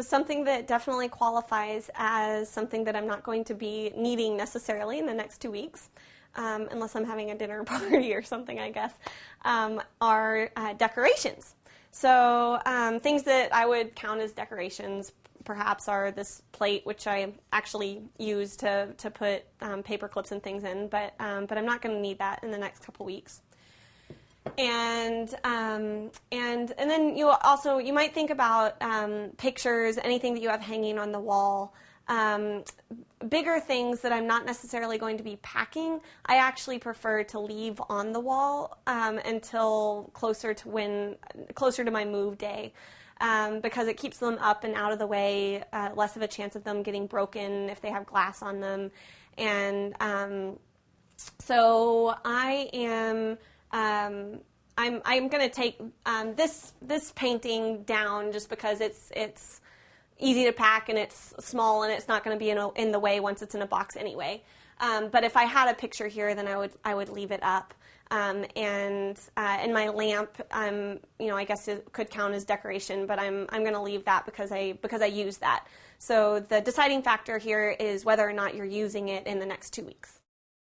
something that definitely qualifies as something that I'm not going to be needing necessarily in the next 2 weeks, unless I'm having a dinner party or something, I guess, are decorations. So things that I would count as decorations perhaps are this plate, which I actually use to put paper clips and things in, but I'm not going to need that in the next couple weeks. And then you might think about pictures, anything that you have hanging on the wall. Bigger things that I'm not necessarily going to be packing, I actually prefer to leave on the wall until closer to my move day, because it keeps them up and out of the way, less of a chance of them getting broken if they have glass on them, and so I am. I'm going to take this painting down just because it's easy to pack and it's small and it's not going to be in the way once it's in a box anyway. But if I had a picture here, then I would leave it up. And my lamp, I guess it could count as decoration, but I'm going to leave that because I use that. So the deciding factor here is whether or not you're using it in the next 2 weeks.